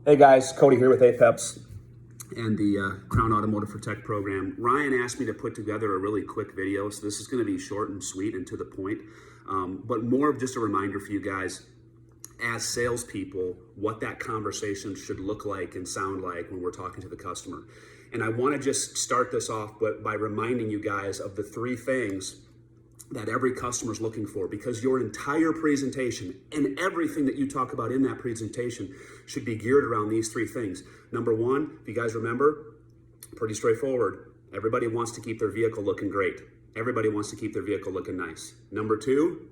Hey guys, Cody here with Apeps and the Crown Automotive Protect program. Ryan asked me to put together a really quick video, so this is going to be short and sweet and to the point, but more of just a reminder for you guys as salespeople what that conversation should look like and sound like when we're talking to the customer. And I want to just start this off by reminding you guys of the three things that every customer is looking for, because your entire presentation and everything that you talk about in that presentation should be geared around these three things. Number one, if you guys remember, pretty straightforward. Everybody wants to keep their vehicle looking great. Everybody wants to keep their vehicle looking nice. Number two,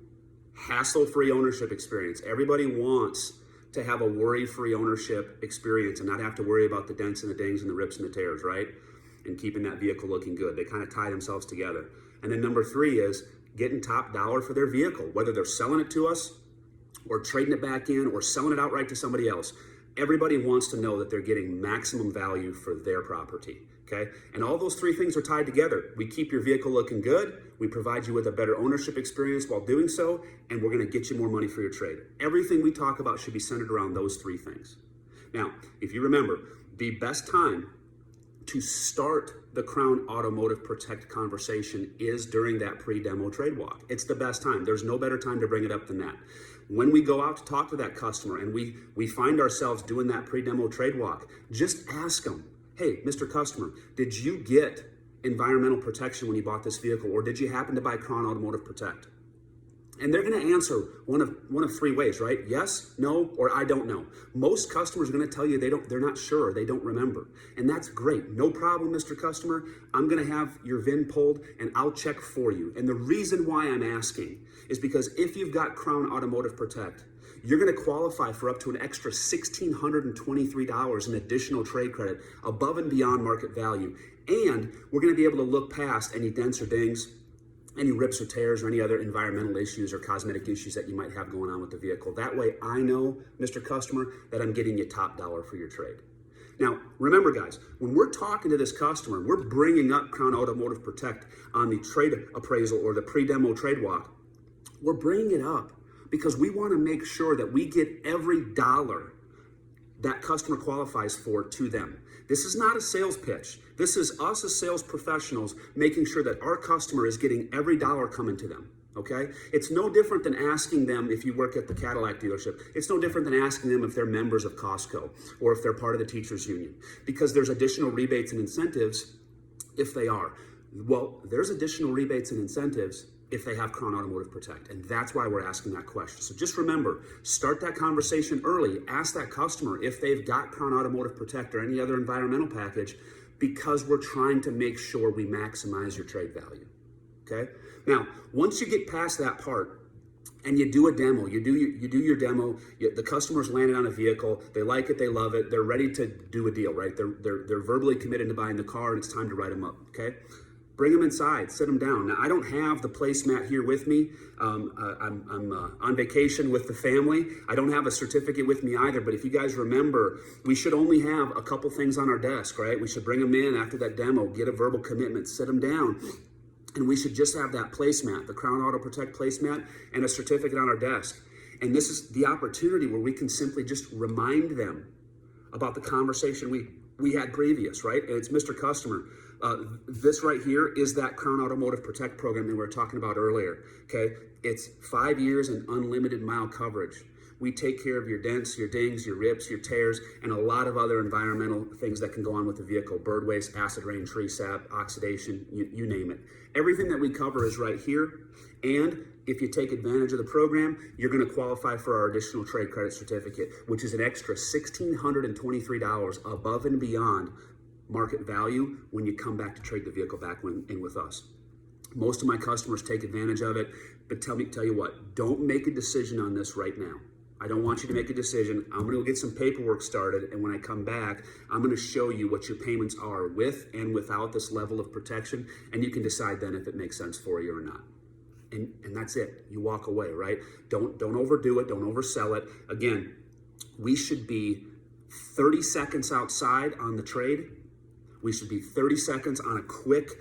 hassle-free ownership experience. Everybody wants to have a worry-free ownership experience and not have to worry about the dents and the dings and the rips and the tears, right? And keeping that vehicle looking good. They kind of tie themselves together. And then number three is getting top dollar for their vehicle, whether they're selling it to us or trading it back in or selling it outright to somebody else. Everybody wants to know that they're getting maximum value for their property, okay? And all those three things are tied together. We keep your vehicle looking good, we provide you with a better ownership experience while doing so, and we're gonna get you more money for your trade. Everything we talk about should be centered around those three things. Now, if you remember, the best time to start the Crown Automotive Protect conversation is during that pre-demo trade walk. It's the best time. There's no better time to bring it up than that. When we go out to talk to that customer and we find ourselves doing that pre-demo trade walk, just ask them, hey, Mr. Customer, did you get environmental protection when you bought this vehicle, or did you happen to buy Crown Automotive Protect? And they're going to answer one of three ways, right? Yes, no, or I don't know. Most customers are going to tell you they're not sure, they don't remember. And that's great. No problem, Mr. Customer. I'm going to have your VIN pulled and I'll check for you. And the reason why I'm asking is because if you've got Crown Automotive Protect, you're going to qualify for up to an extra $1,623 in additional trade credit above and beyond market value. And we're going to be able to look past any dents or dings, any rips or tears, or any other environmental issues or cosmetic issues that you might have going on with the vehicle. That way I know, Mr. Customer, that I'm getting you top dollar for your trade. Now, remember guys, when we're talking to this customer, we're bringing up Crown Automotive Protect on the trade appraisal or the pre-demo trade walk. We're bringing it up because we want to make sure that we get every dollar that customer qualifies for to them. This is not a sales pitch. This is us as sales professionals making sure that our customer is getting every dollar coming to them, okay? It's no different than asking them if you work at the Cadillac dealership. It's no different than asking them if they're members of Costco or if they're part of the teachers union, because there's additional rebates and incentives if they are. Well, there's additional rebates and incentives if they have Crown Automotive Protect. And that's why we're asking that question. So just remember, start that conversation early. Ask that customer if they've got Crown Automotive Protect or any other environmental package, because we're trying to make sure we maximize your trade value, okay? Now, once you get past that part and you do a demo, you do your demo, the customer's landed on a vehicle, they like it, they love it, they're ready to do a deal, right? They're verbally committed to buying the car, and it's time to write them up, okay? Bring them inside, sit them down. Now, I don't have the placemat here with me. I'm on vacation with the family. I don't have a certificate with me either, but if you guys remember, we should only have a couple things on our desk, right? We should bring them in after that demo, get a verbal commitment, sit them down, and we should just have that placemat, the Crown Auto Protect placemat, and a certificate on our desk. And this is the opportunity where we can simply just remind them about the conversation we had previous, right? And it's Mr. Customer. This right here is that Crown Automotive Protect program that we were talking about earlier, okay? It's 5 years and unlimited mile coverage. We take care of your dents, your dings, your rips, your tears, and a lot of other environmental things that can go on with the vehicle. Bird waste, acid rain, tree sap, oxidation, you name it. Everything that we cover is right here. And if you take advantage of the program, you're going to qualify for our additional trade credit certificate, which is an extra $1,623 above and beyond market value when you come back to trade the vehicle back in with us. Most of my customers take advantage of it, but tell you what, don't make a decision on this right now. I don't want you to make a decision. I'm going to get some paperwork started, and when I come back, I'm going to show you what your payments are with and without this level of protection, and you can decide then if it makes sense for you or not. And that's it. You walk away, right? Don't overdo it. Don't oversell it. Again, we should be 30 seconds outside on the trade. We should be 30 seconds on a quick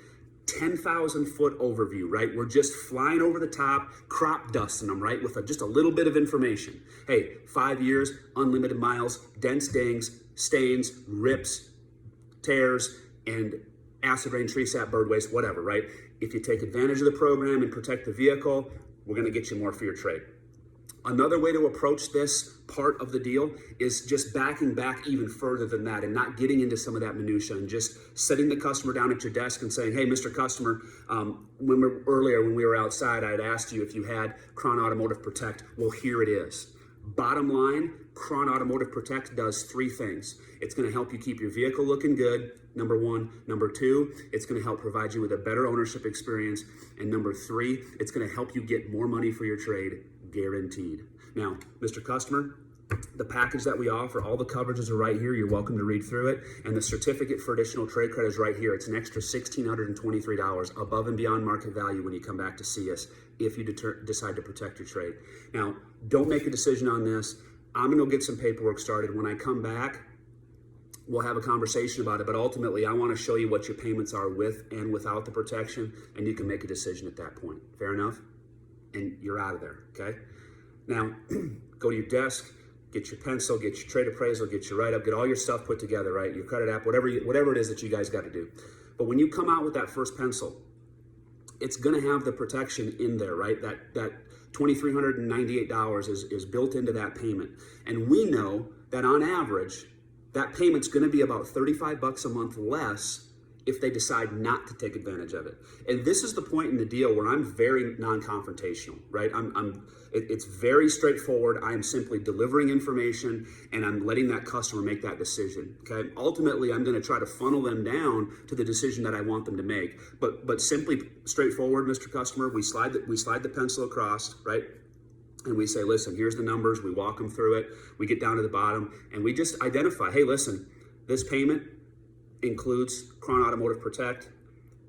10,000 foot overview, right? We're just flying over the top, crop dusting them, right? With just a little bit of information. Hey, 5 years, unlimited miles, dense dings, stains, rips, tears, and acid rain, tree sap, bird waste, whatever, right? If you take advantage of the program and protect the vehicle, we're gonna get you more for your trade. Another way to approach this part of the deal is just backing back even further than that and not getting into some of that minutia and just setting the customer down at your desk and saying, hey, Mr. Customer, earlier when we were outside, I had asked you if you had Cron Automotive Protect. Well, here it is. Bottom line, Cron Automotive Protect does three things. It's going to help you keep your vehicle looking good, number one. Number two, it's going to help provide you with a better ownership experience. And number three, it's going to help you get more money for your trade, guaranteed. Now, Mr. Customer, the package that we offer, all the coverages are right here. You're welcome to read through it. And the certificate for additional trade credit is right here. It's an extra $1,623 above and beyond market value when you come back to see us if you decide to protect your trade. Now, don't make a decision on this. I'm going to get some paperwork started. When I come back, we'll have a conversation about it. But ultimately, I want to show you what your payments are with and without the protection, and you can make a decision at that point. Fair enough? And you're out of there, okay? Now, go to your desk, get your pencil, get your trade appraisal, get your write-up, get all your stuff put together, right? Your credit app, whatever it is that you guys got to do. But when you come out with that first pencil, it's going to have the protection in there, right? That $2,398 is built into that payment. And we know that on average, that payment's going to be about $35 a month less if they decide not to take advantage of it. And this is the point in the deal where I'm very non-confrontational, right? It's very straightforward. I am simply delivering information and I'm letting that customer make that decision, okay? Ultimately, I'm gonna try to funnel them down to the decision that I want them to make. But simply straightforward, Mr. Customer, we slide the pencil across, right? And we say, listen, here's the numbers. We walk them through it. We get down to the bottom and we just identify, hey, listen, this payment includes Cron Automotive Protect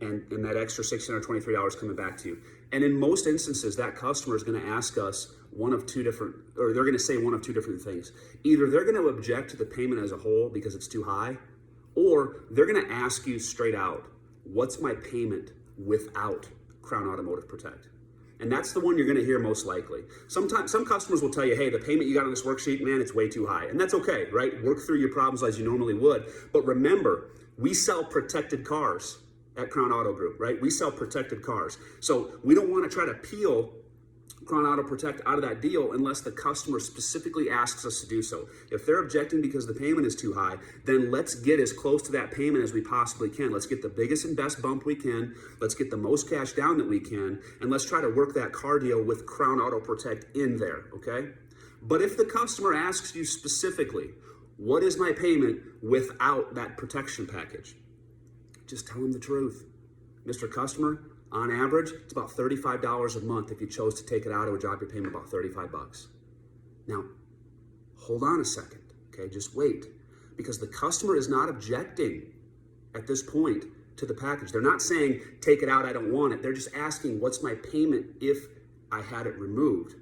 and that extra $623 coming back to you. And in most instances, that customer is going to ask us they're going to say one of two different things. Either they're going to object to the payment as a whole because it's too high, or they're going to ask you straight out, what's my payment without Cron Automotive Protect? And that's the one you're going to hear most likely. Sometimes some customers will tell you, hey, the payment you got on this worksheet, man, it's way too high. And that's okay, right? Work through your problems as you normally would. But remember, we sell protected cars at Crown Auto Group, right? We sell protected cars. So we don't want to try to peel Cron Auto Protect out of that deal unless the customer specifically asks us to do so. If they're objecting because the payment is too high, then let's get as close to that payment as we possibly can. Let's get the biggest and best bump we can. Let's get the most cash down that we can. And let's try to work that car deal with Crown Auto Protect in there, okay? But if the customer asks you specifically, what is my payment without that protection package? Just tell them the truth. Mr. Customer, on average, it's about $35 a month. If you chose to take it out, it would drop your payment about $35. Now, hold on a second, okay? Just wait, because the customer is not objecting at this point to the package. They're not saying, take it out, I don't want it. They're just asking, what's my payment if I had it removed?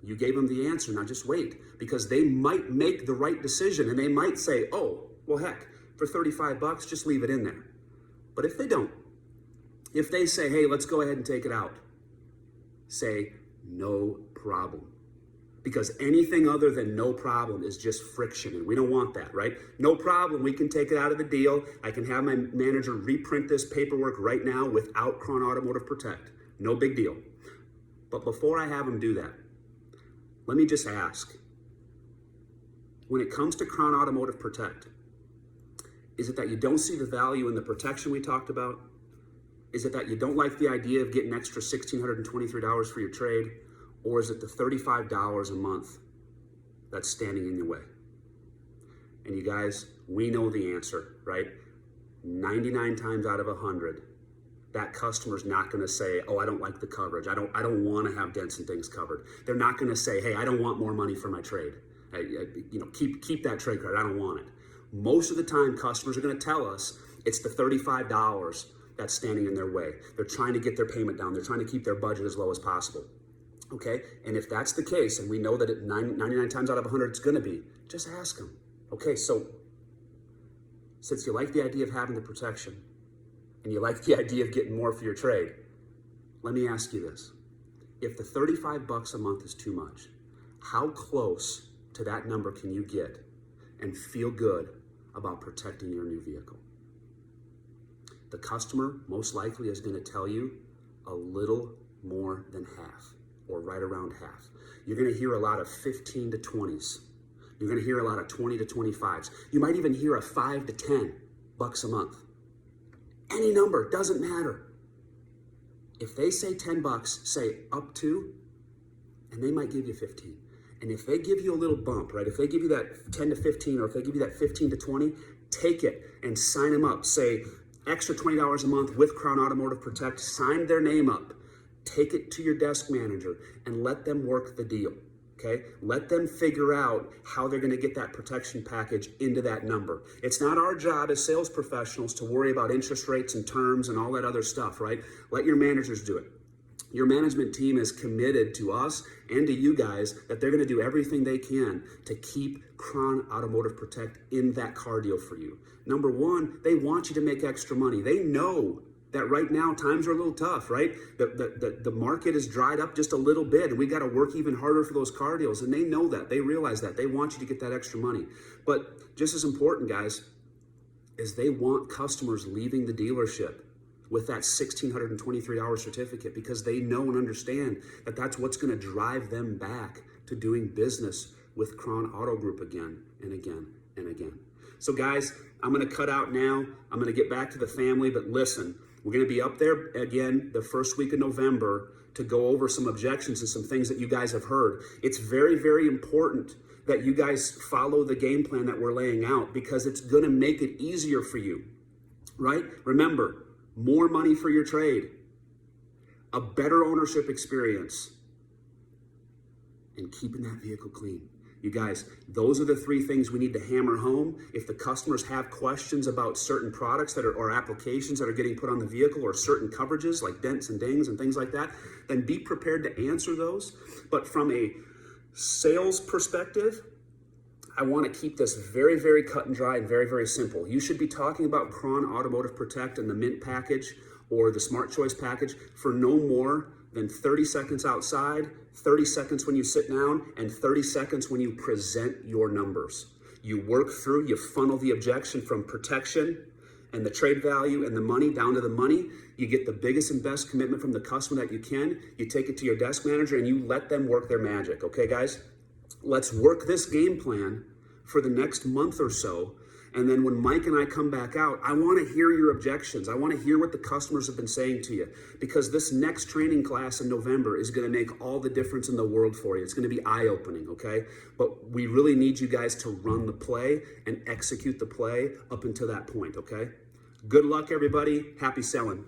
You gave them the answer, now just wait, because they might make the right decision and they might say, oh, well, heck, for $35, just leave it in there. But if they don't, if they say, hey, let's go ahead and take it out, say, no problem. Because anything other than no problem is just friction, and we don't want that, right? No problem, we can take it out of the deal. I can have my manager reprint this paperwork right now without Cron Automotive Protect. No big deal. But before I have them do that, let me just ask, when it comes to Cron Automotive Protect, is it that you don't see the value in the protection we talked about? Is it that you don't like the idea of getting extra $1,623 for your trade? Or is it the $35 a month that's standing in your way? And you guys, we know the answer, right? 99 times out of 100, that customer's not gonna say, oh, I don't like the coverage. I don't wanna have dents and things covered. They're not gonna say, hey, I don't want more money for my trade. Keep that trade credit, I don't want it. Most of the time, customers are gonna tell us it's the $35 that's standing in their way. They're trying to get their payment down. They're trying to keep their budget as low as possible. Okay, and if that's the case, and we know that 99 times out of 100 it's gonna be, just ask them. Okay, so since you like the idea of having the protection, and you like the idea of getting more for your trade, let me ask you this. If the $35 a month is too much, how close to that number can you get and feel good about protecting your new vehicle. The customer most likely is going to tell you a little more than half, or right around half. You're going to hear a lot of 15 to 20s. You're going to hear a lot of 20 to 25s. You might even hear a 5 to 10 bucks a month. Any number, doesn't matter. If they say 10 bucks, say up to, and they might give you 15. And if they give you a little bump, right? If they give you that 10 to 15, or if they give you that 15 to 20, take it and sign them up. Say extra $20 a month with Crown Automotive Protect, sign their name up. Take it to your desk manager and let them work the deal. Okay, let them figure out how they're going to get that protection package into that number. It's not our job as sales professionals to worry about interest rates and terms and all that other stuff, right? Let your managers do it. Your management team is committed to us and to you guys that they're going to do everything they can to keep Crown Automotive Protect in that car deal for you. Number one, they want you to make extra money. They know that right now times are a little tough, right? The market is dried up just a little bit, and we got to work even harder for those car deals. And they know that. They realize that. They want you to get that extra money. But just as important, guys, is they want customers leaving the dealership with that $1,623 certificate, because they know and understand that that's what's going to drive them back to doing business with Crown Auto Group again and again and again. So guys, I'm going to cut out now. I'm going to get back to the family, but listen, we're going to be up there again the first week of November to go over some objections and some things that you guys have heard. It's very, very important that you guys follow the game plan that we're laying out, because it's going to make it easier for you, right? Remember, more money for your trade, a better ownership experience, and keeping that vehicle clean. You guys, those are the three things we need to hammer home. If the customers have questions about certain products that are, or applications that are getting put on the vehicle, or certain coverages like dents and dings and things like that, then be prepared to answer those. But from a sales perspective, I want to keep this very, very cut and dry and very, very simple. You should be talking about Crown Automotive Protect and the Mint package or the Smart Choice package for no more than 30 seconds outside, 30 seconds when you sit down, and 30 seconds when you present your numbers. You work through, you funnel the objection from protection and the trade value and the money down to the money. You get the biggest and best commitment from the customer that you can. You take it to your desk manager and you let them work their magic. Okay, guys? Let's work this game plan for the next month or so. And then when Mike and I come back out, I want to hear your objections. I want to hear what the customers have been saying to you, because this next training class in November is going to make all the difference in the world for you. It's going to be eye-opening, okay? But we really need you guys to run the play and execute the play up until that point, okay? Good luck, everybody. Happy selling.